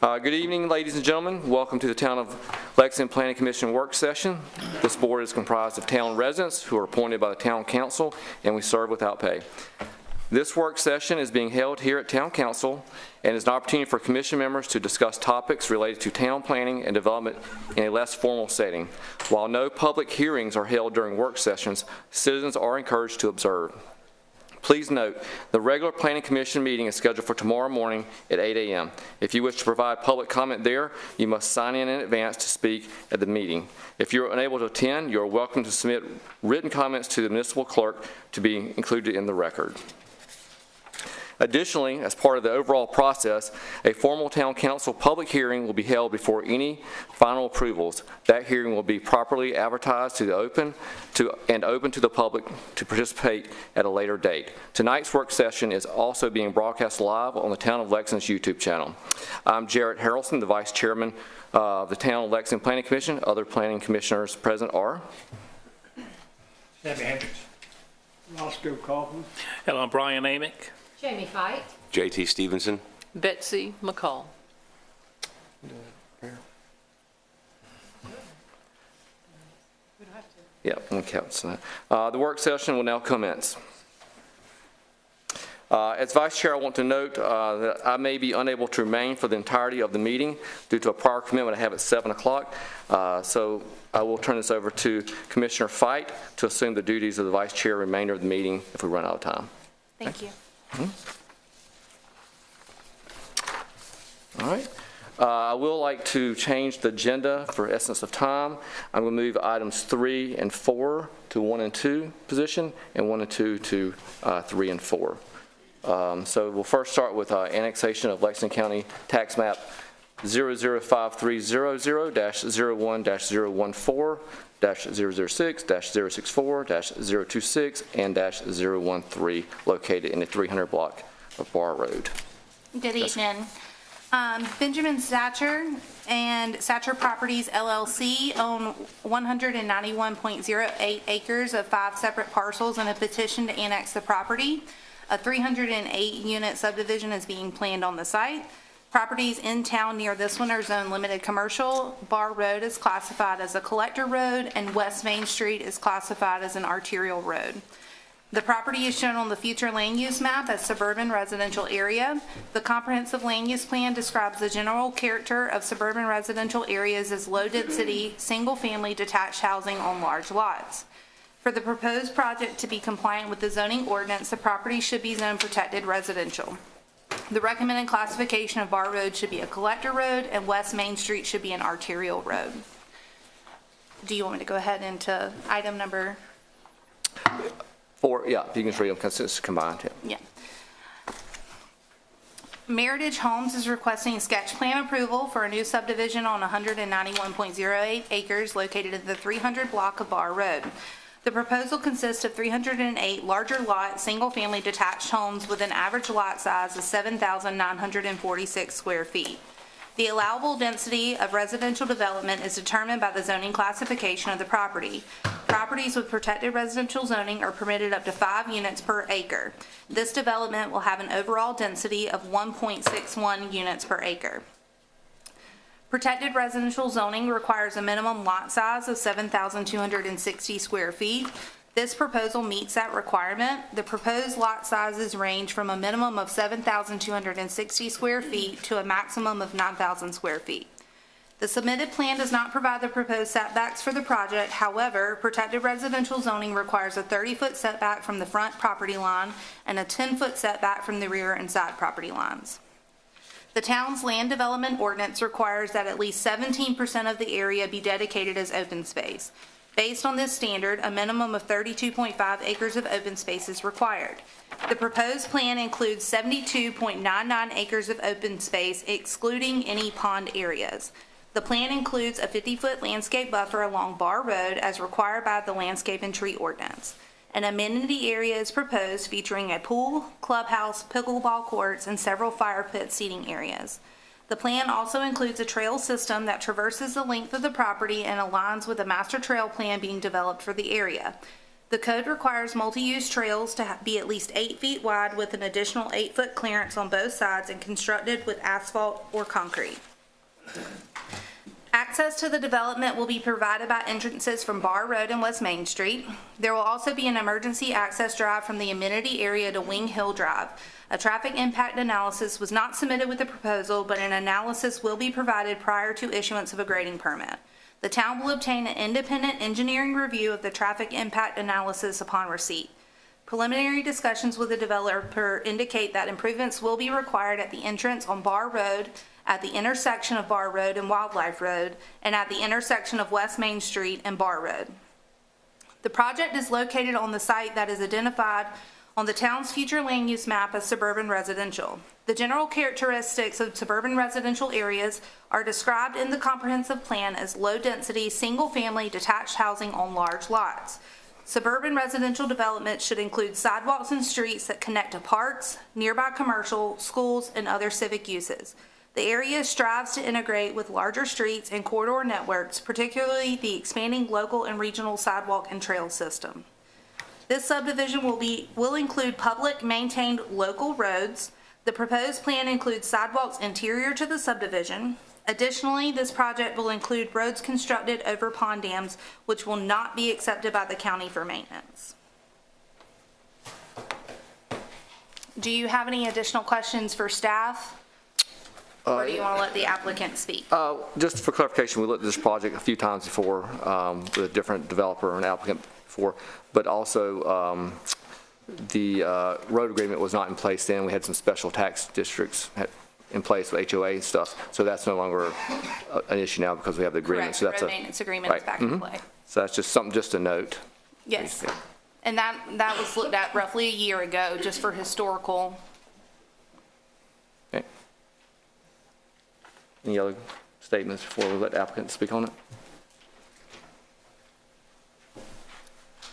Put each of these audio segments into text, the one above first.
Good evening, ladies and gentlemen. Welcome to the Town of Lexington Planning Commission work session. This board is comprised of town residents who are appointed by the town council, and we serve without pay. This work session is being held here at Town Council and is an opportunity for commission members to discuss topics related to town planning and development in a less formal setting. While no public hearings are held during work sessions, citizens are encouraged to observe. Please note, the regular Planning Commission meeting is scheduled for tomorrow morning at 8 a.m. If you wish to provide public comment there, you must sign in advance to speak at the meeting. If you're unable to attend, you're welcome to submit written comments to the municipal clerk to be included in the record. Additionally, as part of the overall process, a formal town council public hearing will be held before any final approvals. That hearing will be properly advertised and open to the public to participate at a later date. Tonight's work session is also being broadcast live on the Town of Lexington's YouTube channel. I'm Jarrett Harrelson, the Vice Chairman of the Town of Lexington Planning Commission. Other planning commissioners present are Debbie Hendricks, Roscoe Kaufman, Hello, I'm Brian Amick. Jamie Fight. J.T. Stevenson. Betsy McCall. Yeah, okay. The work session will now commence. As Vice Chair, I want to note that I may be unable to remain for the entirety of the meeting due to a prior commitment I have at 7 o'clock. So I will turn this over to Commissioner Fight to assume the duties of the Vice Chair remainder of the meeting if we run out of time. Thank you. All right. I will like to change the agenda for essence of time. I'm going to move items 3 and 4 to 1 and 2 position, and 1 and 2 to 3 and 4. So we'll first start with annexation of Lexington County Tax Map 005300-01-014. -006-064-026 and -013 located in the 300 block of Bar Road. Good evening. Benjamin Satcher and Satcher Properties LLC own 191.08 acres of 5 separate parcels and a petition to annex the property. A 308-unit subdivision is being planned on the site. Properties in town near this one are zone limited commercial. Bar Road is classified as a collector road, and West Main Street is classified as an arterial road. The property is shown on the future land use map as suburban residential area. The comprehensive land use plan describes the general character of suburban residential areas as low density, single family detached housing on large lots. For the proposed project to be compliant with the zoning ordinance, the property should be zone protected residential. The recommended classification of Bar Road should be a collector road, and West Main Street should be an arterial road. Do you want me to go ahead into item number 4? Yeah, if you can read them because it's combined. Yeah. Meritage Homes is requesting sketch plan approval for a new subdivision on 191.08 acres located in the 300 block of Bar Road. The proposal consists of 308 larger lot, single-family detached homes with an average lot size of 7,946 square feet. The allowable density of residential development is determined by the zoning classification of the property. Properties with protected residential zoning are permitted up to 5 units per acre. This development will have an overall density of 1.61 units per acre. Protected residential zoning requires a minimum lot size of 7,260 square feet. This proposal meets that requirement. The proposed lot sizes range from a minimum of 7,260 square feet to a maximum of 9,000 square feet. The submitted plan does not provide the proposed setbacks for the project. However, protected residential zoning requires a 30-foot setback from the front property line and a 10-foot setback from the rear and side property lines. The town's land development ordinance requires that at least 17% of the area be dedicated as open space. Based on this standard, a minimum of 32.5 acres of open space is required. The proposed plan includes 72.99 acres of open space, excluding any pond areas. The plan includes a 50-foot landscape buffer along Bar Road as required by the landscape and tree ordinance. An amenity area is proposed featuring a pool, clubhouse, pickleball courts, and several fire pit seating areas. The plan also includes a trail system that traverses the length of the property and aligns with the master trail plan being developed for the area. The code requires multi-use trails to be at least 8 feet wide with an additional 8-foot clearance on both sides and constructed with asphalt or concrete. Access to the development will be provided by entrances from Bar Road and West Main Street. There will also be an emergency access drive from the amenity area to Wing Hill Drive. A traffic impact analysis was not submitted with the proposal, but an analysis will be provided prior to issuance of a grading permit. The town will obtain an independent engineering review of the traffic impact analysis upon receipt. Preliminary discussions with the developer indicate that improvements will be required at the entrance on Bar Road, at the intersection of Bar Road and Wildlife Road, and at the intersection of West Main Street and Bar Road. The project is located on the site that is identified on the town's future land use map as suburban residential. The general characteristics of suburban residential areas are described in the comprehensive plan as low-density, single-family detached housing on large lots. Suburban residential development should include sidewalks and streets that connect to parks, nearby commercial, schools, and other civic uses. The area strives to integrate with larger streets and corridor networks, particularly the expanding local and regional sidewalk and trail system. This subdivision will include public maintained local roads. The proposed plan includes sidewalks interior to the subdivision. Additionally, this project will include roads constructed over pond dams, which will not be accepted by the county for maintenance. Do you have any additional questions for staff? Or do you want to let the applicant speak? Just for clarification, we looked at this project a few times before with a different developer and applicant before, but also the road agreement was not in place then. We had some special tax districts in place with HOA stuff, so that's no longer an issue now because we have the agreement. Correct. So that's road maintenance agreement is back in play. So that's just something just to note. Yes. And that was looked at roughly a year ago, just for historical. Okay. Any other statements before we let the applicant speak on it?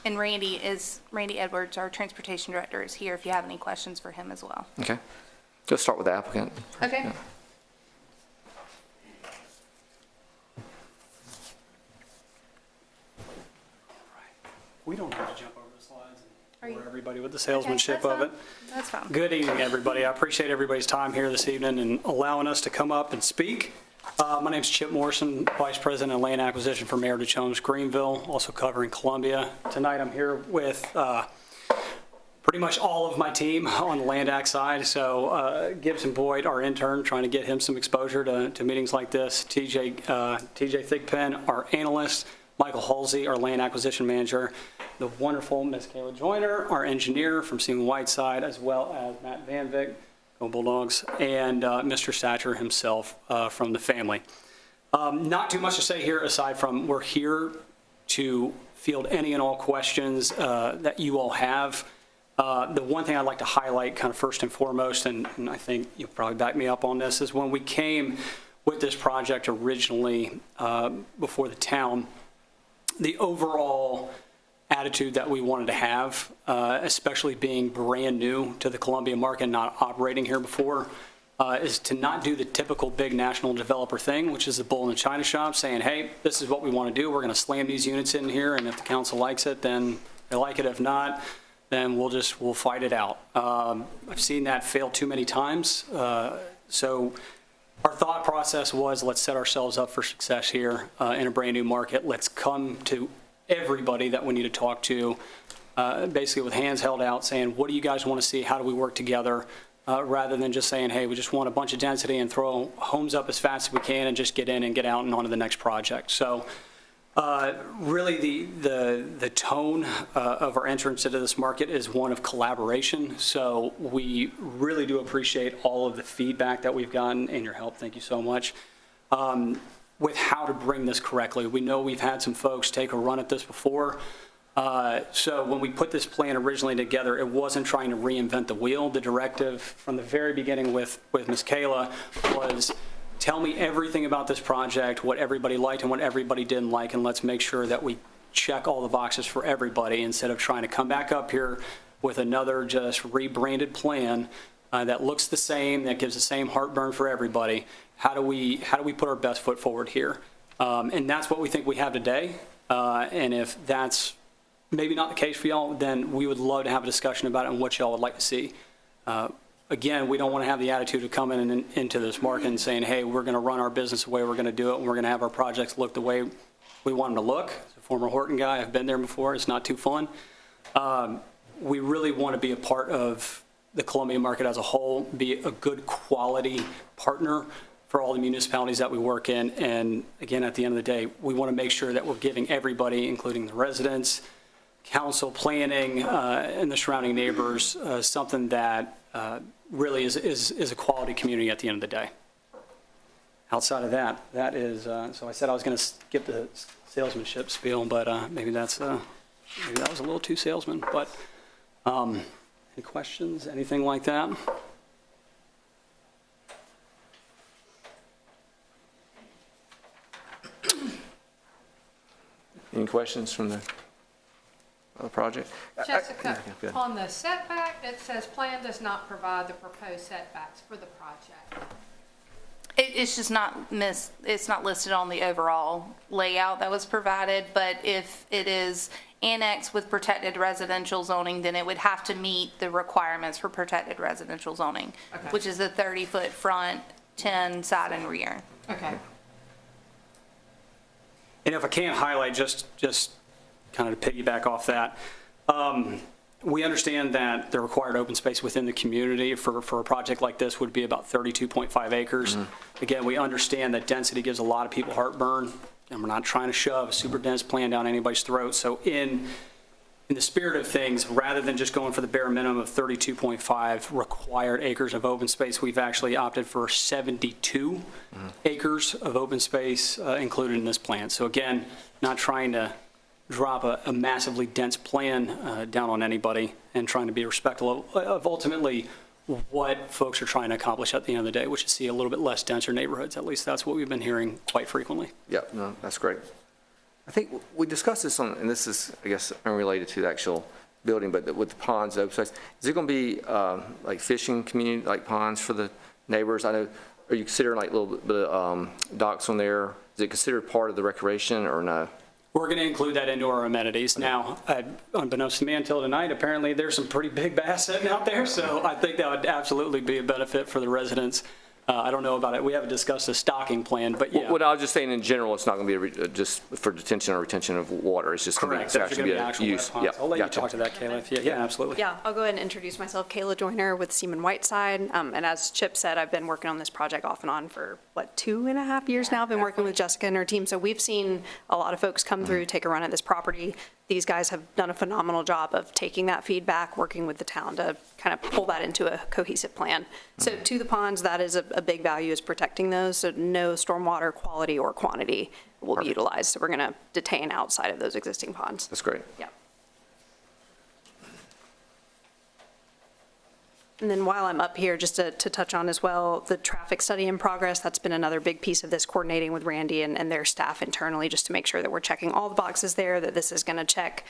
And Randy Edwards, our transportation director, is here if you have any questions for him as well. Okay. Let's start with the applicant. Okay. Yeah. We don't have to jump over the slides Are and you- bore everybody with the salesmanship Okay, of it. that's fine. Good evening, everybody. I appreciate everybody's time here this evening and allowing us to come up and speak. My name's Chip Morrison, Vice President of Land Acquisition for Meritage Homes Greenville, also covering Columbia. Tonight I'm here with pretty much all of my team on the land ac side. So Gibson Boyd, our intern, trying to get him some exposure to meetings like this. TJ Thigpen, our analyst. Michael Halsey, our land acquisition manager. The wonderful Miss Kayla Joyner, our engineer from Seaman Whiteside, as well as Matt Van Vick, Go Bulldogs, and Mr. Satcher himself from the family. Not too much to say here aside from we're here to field any and all questions that you all have. The one thing I'd like to highlight kind of first and foremost, and I think you'll probably back me up on this, is when we came with this project originally before the town, the overall attitude that we wanted to have, especially being brand new to the Columbia market, not operating here before, is to not do the typical big national developer thing, which is the bull in the china shop saying, hey, this is what we want to do. We're going to slam these units in here, and if the council likes it, then they like it. If not, then we'll fight it out. I've seen that fail too many times. So our thought process was, let's set ourselves up for success here in a brand new market. Let's come to everybody that we need to talk to, basically with hands held out saying, what do you guys want to see? How do we work together? Rather than just saying, hey, we just want a bunch of density and throw homes up as fast as we can and just get in and get out and on to the next project. So really the tone of our entrance into this market is one of collaboration. So we really do appreciate all of the feedback that we've gotten and your help. Thank you so much. With how to bring this correctly. We know we've had some folks take a run at this before. So when we put this plan originally together, it wasn't trying to reinvent the wheel. The directive from the very beginning with Ms. Kayla was, tell me everything about this project, what everybody liked and what everybody didn't like, and let's make sure that we check all the boxes for everybody instead of trying to come back up here with another just rebranded plan that looks the same, that gives the same heartburn for everybody. How do we put our best foot forward here? And that's what we think we have today. And if that's maybe not the case for y'all, then we would love to have a discussion about it and what y'all would like to see. Again, we don't want to have the attitude of coming into this market and saying, hey, we're going to run our business the way we're going to do it, and we're going to have our projects look the way we want them to look. As a former Horton guy, I've been there before. It's not too fun. We really want to be a part of the Columbia market as a whole, be a good quality partner for all the municipalities that we work in. And again, at the end of the day, we want to make sure that we're giving everybody, including the residents, council, planning, and the surrounding neighbors, something that really is a quality community at the end of the day. Outside of that, that is, so I said I was going to skip the salesmanship spiel, but maybe that was a little too salesman. But any questions, anything like that? Any questions from the project? Jessica, Go ahead. on the setback, it says plan does not provide the proposed setbacks for the project. It's just not it's not listed on the overall layout that was provided, but if it is annexed with protected residential zoning, then it would have to meet the requirements for protected residential zoning, Okay. which is the 30-foot front, 10 side and rear. Okay. And if I can highlight, just kind of to piggyback off that, we understand that the required open space within the community for a project like this would be about 32.5 acres. Again, we understand that density gives a lot of people heartburn, and we're not trying to shove a super dense plan down anybody's throat. So in the spirit of things, rather than just going for the bare minimum of 32.5 required acres of open space, we've actually opted for 72 acres of open space included in this plan. So again, not trying to drop a massively dense plan down on anybody, and trying to be respectful of ultimately what folks are trying to accomplish at the end of the day, which is see a little bit less denser neighborhoods. At least that's what we've been hearing quite frequently. Yep, no, that's great. I think we discussed this on, and this is, I guess, unrelated to the actual building, but with the ponds, open space, is it going to be like fishing community, like ponds for the neighbors? I know, are you considering like a little bit of docks on there? Is it considered part of the recreation or no? We're going to include that into our amenities. Now, unbeknownst to me until tonight, apparently there's some pretty big bass sitting out there, so I think that would absolutely be a benefit for the residents. I don't know about it. We haven't discussed a stocking plan, but yeah. What I was just saying in general, it's not going to be just for detention or retention of water. It's just going to be, Correct. That's going to be actual use. ponds. Yep, I'll let you gotcha. talk to that, Kayla. Yeah, absolutely. Yeah, I'll go ahead and introduce myself. Kayla Joyner with Seaman Whiteside. And as Chip said, I've been working on this project off and on for, 2.5 years now? I've been working with Jessica and her team. So we've seen a lot of folks come through, take a run at this property. These guys have done a phenomenal job of taking that feedback, working with the town to kind of pull that into a cohesive plan. So to the ponds, that is a big value, is protecting those. So no stormwater quality or quantity will be utilized. So we're going to detain outside of those existing ponds. That's great. Yeah. And then while I'm up here, just to touch on as well, the traffic study in progress, that's been another big piece of this, coordinating with Randy and their staff internally, just to make sure that we're checking all the boxes there, that this is going to check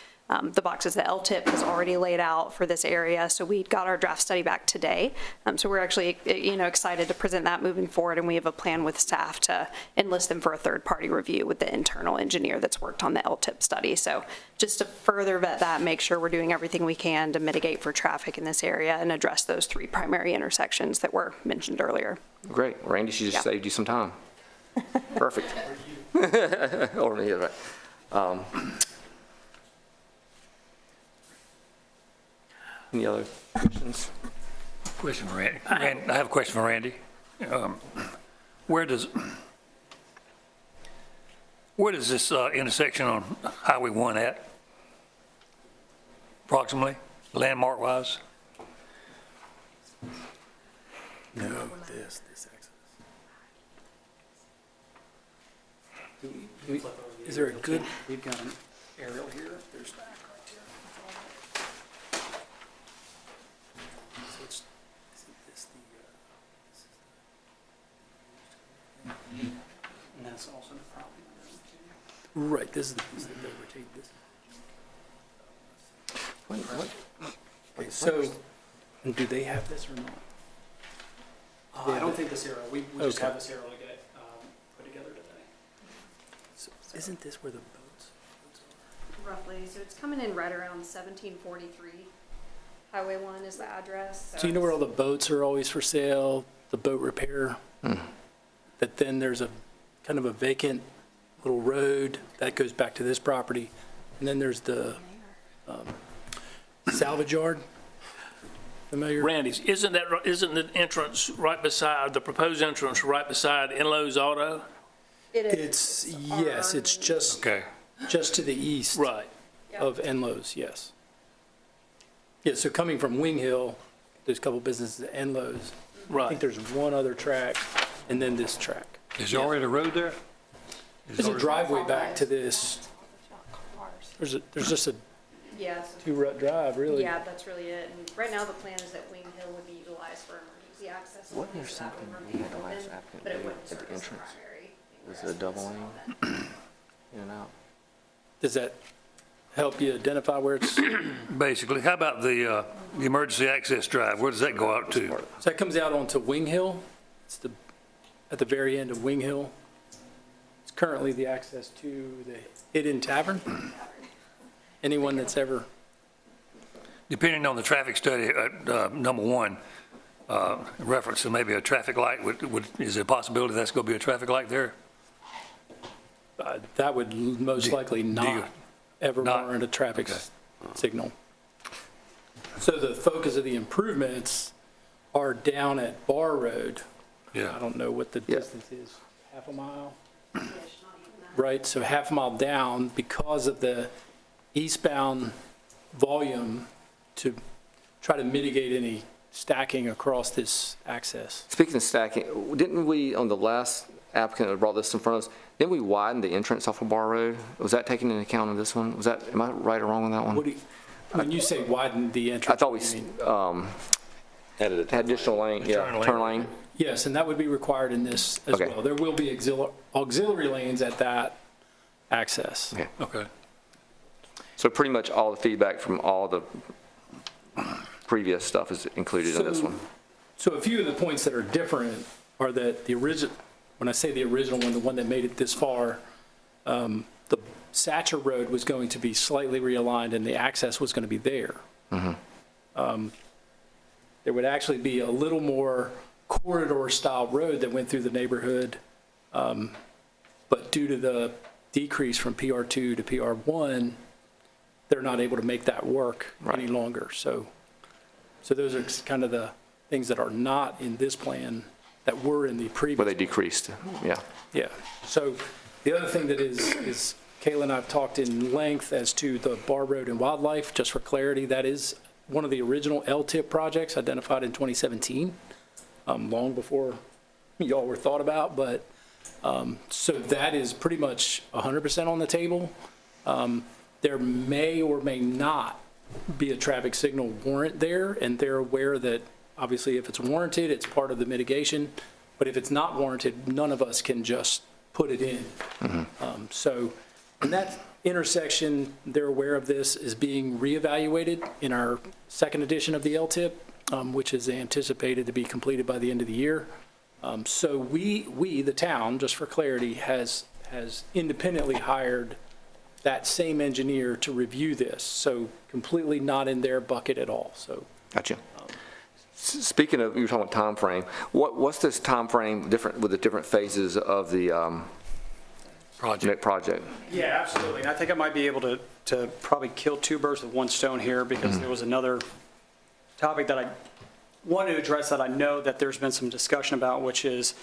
the boxes that LTIP has already laid out for this area. So we got our draft study back today. So we're actually, excited to present that moving forward, and we have a plan with staff to enlist them for a third-party review with the internal engineer that's worked on the LTIP study. So just to further vet that, make sure we're doing everything we can to mitigate for traffic in this area and address those 3 primary intersections that were mentioned earlier. Great. Randy, she just Yeah. saved you some time. Perfect. Or me, right. Any other questions? Question for Randy. I have a question for Randy. Where does this intersection on Highway 1 at? Approximately, landmark wise? No, this exit. Is there a good, We've got an aerial here. There's that so it's, isn't this and that's also the property. right, this is the piece that they rotate this. Okay, so, do they have this or not? I don't think this aerial, we just Okay. have this aerial to get put together today. So isn't this where the boats roughly, so it's coming in right around 1743. Highway 1 is the address. So you know where all the boats are always for sale, the boat repair? That then there's a kind of a vacant little road that goes back to this property. And then there's the salvage yard. Familiar? Randy's, isn't the entrance right beside, the proposed entrance right beside Enlow's Auto? It's, yes, it's just, Okay, just to the east right. of Enlow's, yes. Yeah, so coming from Wing Hill, there's a couple businesses at Enlow's. I Right. think there's one other track, and then this track. Is there already a road there? There's a driveway back to this. There's just a Yeah, two-rut drive, really. yeah, that's really it. And right now, the plan is that Wing Hill would be utilized for emergency access. Wasn't there so that something would we remain had the last open, applicant but it do wouldn't at the serve as the entrance? primary Was it a double lane? In and out? Does that help you identify where it's, so Basically, how about the emergency access drive? Where does that go out to? that comes out onto Wing Hill? It's at the very end of Wing Hill. It's currently the access to the Hidden Tavern. Anyone that's ever, Depending on the traffic study, number one, reference to maybe a traffic light, is there a possibility that's going to be a traffic light there? that would most likely not ever not- warrant a traffic okay. signal. So the focus of the improvements are down at Bar Road. I Yeah, don't know what the Yeah. distance is, half a mile? Right, so half a mile down because of the eastbound volume to try to mitigate any stacking across this access. Speaking of stacking, didn't we, on the last applicant that brought this in front of us, didn't we widen the entrance off of Bar Road? Was that taken into account in this one? Was that, am I right or wrong on that What one? do you, when you say widen the entrance? I thought we what do you mean? had additional lane, yeah, turn lane. Yes, and that would be required in this as Okay. well. There will be auxiliary lanes at that access. Okay. okay. So pretty much all the feedback from all the previous stuff is included in this one. So a few of the points that are different are that the original, when I say the original one, the one that made it this far, the Satcher Road was going to be slightly realigned and the access was going to be there. There would actually be a little more corridor-style road that went through the neighborhood, but due to the decrease from PR2 to PR1, they're not able to make that work any longer. So those are kind of the things that are not in this plan that were in the previous. Where they decreased, yeah. Yeah. So the other thing that is Kayla and I have talked in length as to the Bar Road and Wildlife, just for clarity, that is one of the original LTIP projects identified in 2017, long before y'all were thought about, but so that is pretty much 100% on the table. There may or may not be a traffic signal warrant there, and they're aware that obviously if it's warranted, it's part of the mitigation, but if it's not warranted, none of us can just put it in. So in that intersection, they're aware of this, is being reevaluated in our second edition of the LTIP, which is anticipated to be completed by the end of the year. So we, the town, just for clarity, has independently hired that same engineer to review this. So completely not in their bucket at all, so. Gotcha. Speaking of, you were talking about time frame, what's this time frame different with the different phases of the project? Yeah, absolutely. And I think I might be able to probably kill two birds with one stone here because there was another topic that I wanted to address that I know that there's been some discussion about, which is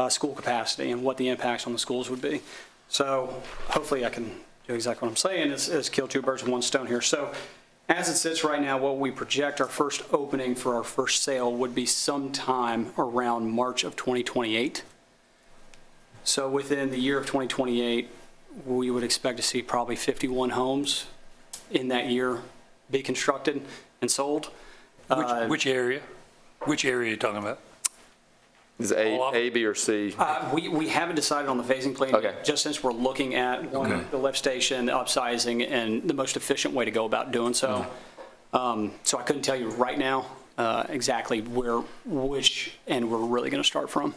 school capacity and what the impacts on the schools would be. So hopefully I can do exactly what I'm saying is kill two birds with one stone here. So as it sits right now, what we project our first opening for our first sale would be sometime around March of 2028. So within the year of 2028, we would expect to see probably 51 homes in that year be constructed and sold. Which area? Which area are you talking about? Is it All of them? A, B, or C? We haven't decided on the phasing plan Okay. yet, just since we're looking at one, Okay. the lift station, the upsizing, and the most efficient way to go about doing so. So I couldn't tell you right now which end we're really going to start from.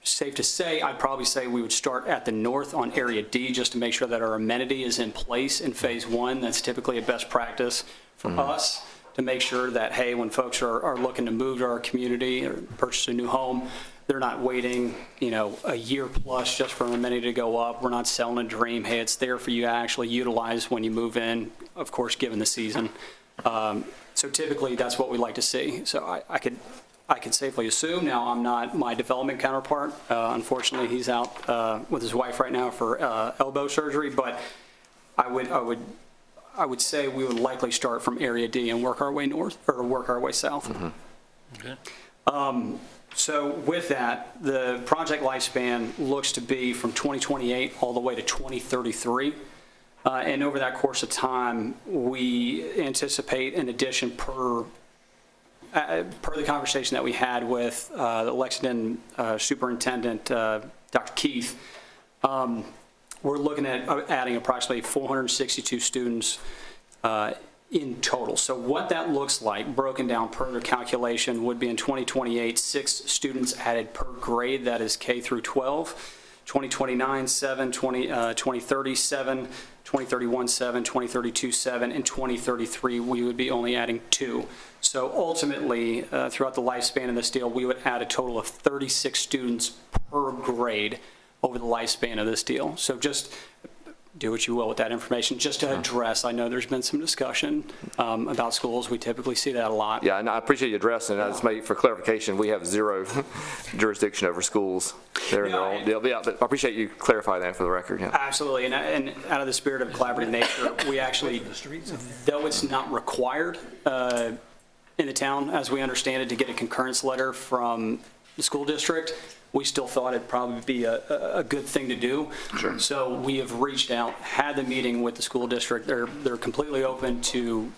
safe to say, I'd probably say we would start at the north on Area D just to make sure that our amenity is in place in Phase 1. That's typically a best practice for us to make sure that, hey, when folks are looking to move to our community or purchase a new home, they're not waiting, a year plus just for an amenity to go up. We're not selling a dream. Hey, it's there for you to actually utilize when you move in, of course, given the season. So typically, that's what we like to see. So I could safely assume, now I'm not my development counterpart. Unfortunately, he's out with his wife right now for elbow surgery, but I would say we would likely start from Area D and work our way north, or work our way south. Okay. So with that, the project lifespan looks to be from 2028 all the way to 2033. And over that course of time, we anticipate an addition per the conversation that we had with the Lexington Superintendent, Dr. Keith. We're looking at adding approximately 462 students in total. So what that looks like, broken down per their calculation, would be in 2028, 6 students added per grade, that is K through 12. 2029, 7, 2030, 7, 2031, 7, 2032, 7, and 2033, we would be only adding 2. So ultimately, throughout the lifespan of this deal, we would add a total of 36 students per grade over the lifespan of this deal. So just do what you will with that information. Just to address, I know there's been some discussion about schools. We typically see that a lot. Yeah, and I appreciate you addressing it. I just made, for clarification, we have 0 jurisdiction over schools. They're in their own deal. Yeah, but I appreciate you clarifying that for the record. Yeah. Absolutely, and out of the spirit of collaborative nature, we actually, though it's not required in the town, as we understand it, to get a concurrence letter from the school district, we still thought it'd probably be a good thing to do. Sure. So we have reached out, had the meeting with the school district. They're completely open to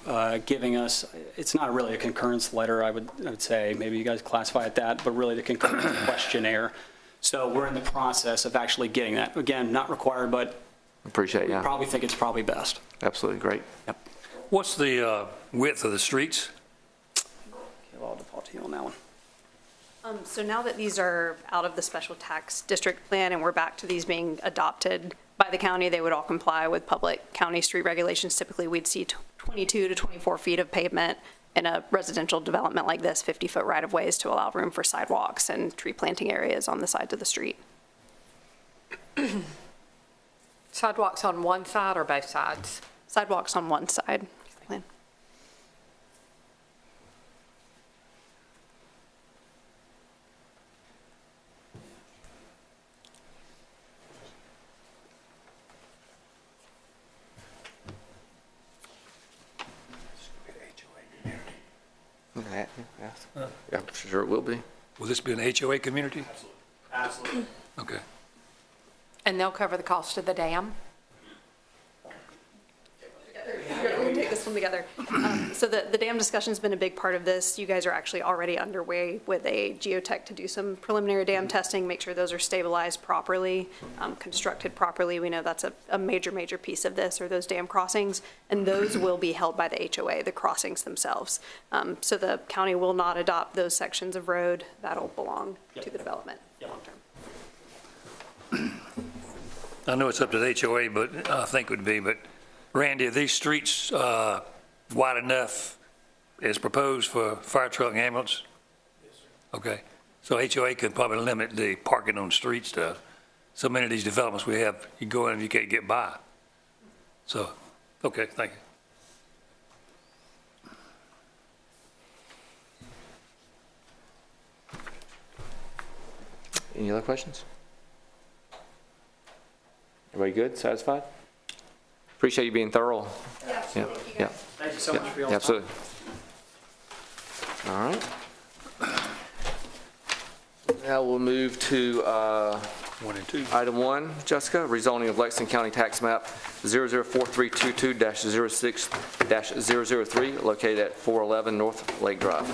giving us, it's not really a concurrence letter, I would say, maybe you guys classify it that, but really the concurrence questionnaire. So we're in the process of actually getting that. Again, not required, but Appreciate, yeah. probably think it's probably best. Absolutely, great. Yep. What's the width of the streets? I'll default to you on that one. So now that these are out of the special tax district plan and we're back to these being adopted by the county, they would all comply with public county street regulations. Typically, we'd see 22 to 24 feet of pavement in a residential development like this, 50-foot right-of-ways to allow room for sidewalks and tree planting areas on the sides of the street. Sidewalks on one side or both sides? Sidewalks on one side. Plan. Yeah, I'm sure it will be. Will this be an HOA community? Absolutely. Okay. And they'll cover the cost of the dam? We can take this one together. So the dam discussion's been a big part of this. You guys are actually already underway with a geotech to do some preliminary dam testing, make sure those are stabilized properly, constructed properly. We know that's a major piece of this, or those dam crossings, and those will be held by the HOA, the crossings themselves. So the county will not adopt those sections of road. That'll belong to the development long term. I know it's up to the HOA, but I think it would be, but Randy, are these streets wide enough as proposed for fire truck and ambulance? Yes, sir. Okay. So HOA could probably limit the parking on the street stuff. So many of these developments we have, you go in and you can't get by. So, okay, thank you. Any other questions? Everybody good? Satisfied? Appreciate you being thorough. Yeah. Yeah. Thank you so much for your time. Absolutely. All right. Now we'll move to 1 and 2. item 1, Jessica, rezoning of Lexington County Tax Map 004322-06-003, located at 411 North Lake Drive.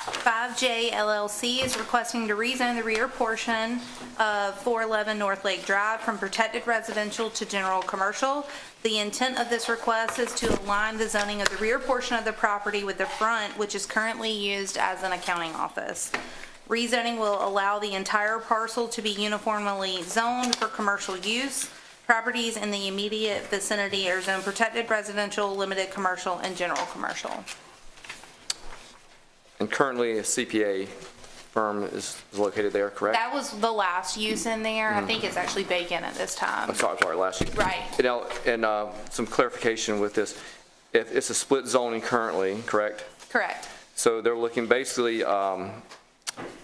5J LLC is requesting to rezone the rear portion of 411 North Lake Drive from protected residential to general commercial. The intent of this request is to align the zoning of the rear portion of the property with the front, which is currently used as an accounting office. Rezoning will allow the entire parcel to be uniformly zoned for commercial use. Properties in the immediate vicinity are zone protected residential, limited commercial, and general commercial. And currently, a CPA firm is located there, correct? That was the last use in there. I think it's actually vacant at this time. I'm sorry, last year. Right. And some clarification with this. If it's a split zoning currently, correct? Correct. So they're looking basically, in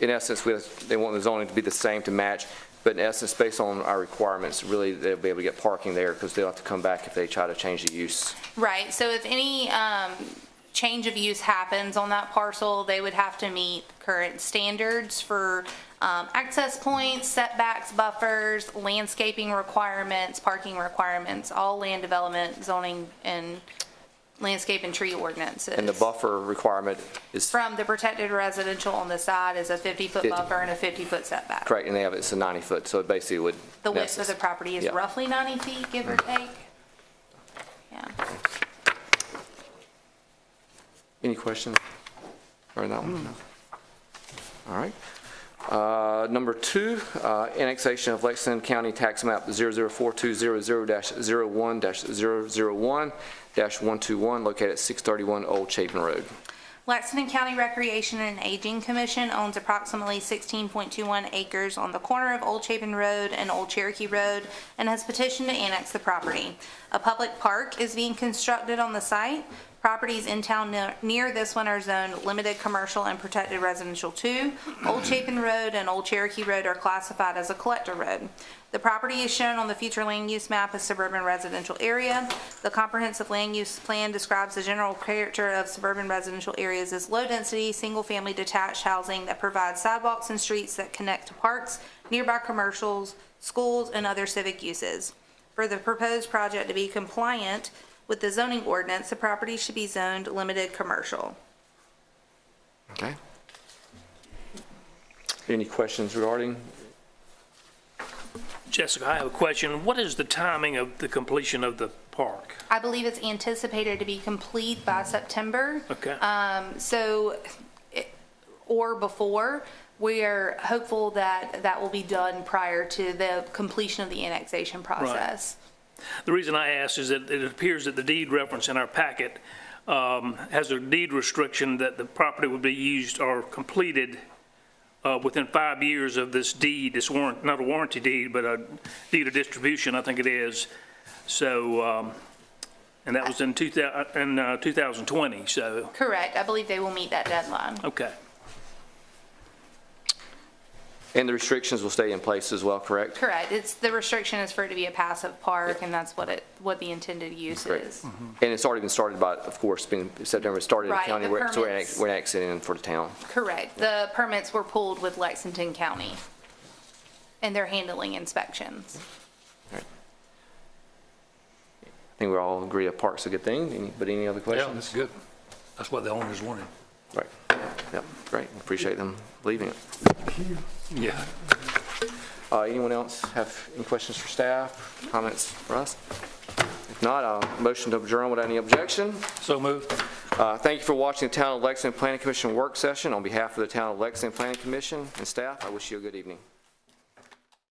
essence, they want the zoning to be the same to match, but in essence, based on our requirements, really, they'll be able to get parking there because they'll have to come back if they try to change the use. Right. So if any change of use happens on that parcel, they would have to meet current standards for access points, setbacks, buffers, landscaping requirements, parking requirements, all land development, zoning, and landscape and tree ordinances. And the buffer requirement is? From the protected residential on the side is a 50-foot buffer and a 50-foot setback. Correct, and it's a 90-foot, so it basically would. The width of the property is roughly 90 feet, give or take. Yeah. Any questions on that one? No. All right. Number 2, annexation of Lexington County Tax Map 00420-001-001-121 located at 631 Old Chapin Road. Lexington County Recreation and Aging Commission owns approximately 16.21 acres on the corner of Old Chapin Road and Old Cherokee Road and has petitioned to annex the property. A public park is being constructed on the site. Properties in town near this one are zoned limited commercial and protected residential 2. Old Chapin Road and Old Cherokee Road are classified as a collector road. The property is shown on the future land use map as suburban residential area. The comprehensive land use plan describes the general character of suburban residential areas as low density, single family detached housing that provides sidewalks and streets that connect to parks, nearby commercials, schools, and other civic uses. For the proposed project to be compliant with the zoning ordinance, the property should be zoned limited commercial. Okay. Any questions regarding? Jessica, I have a question. What is the timing of the completion of the park? I believe it's anticipated to be complete by September. Okay. Or before. We are hopeful that that will be done prior to the completion of the annexation process. Right. The reason I ask is that it appears that the deed reference in our packet has a deed restriction that the property would be used or completed within 5 years of this deed. It's not a warranty deed, but a deed of distribution, I think it is. So, and that was in 2020, so. Correct. I believe they will meet that deadline. Okay. And the restrictions will stay in place as well, correct? Correct. The restriction is for it to be a passive park, and that's what the intended use Great. is. And it's already been started by, of course, being September, it started in the Right, county, the so permits. we're annexing in for the town. Correct. The permits were pulled with Lexington County, and they're handling inspections. Right. I think we all agree a park's a good thing. But any other questions? Yeah, that's good. That's what the owners wanted. Right. Yep. Great. Appreciate them leaving it. Yeah. Anyone else have any questions for staff, comments for us? If not, motion to adjourn without any objection. So moved. Thank you for watching the Town of Lexington Planning Commission work session. On behalf of the Town of Lexington Planning Commission and staff, I wish you a good evening.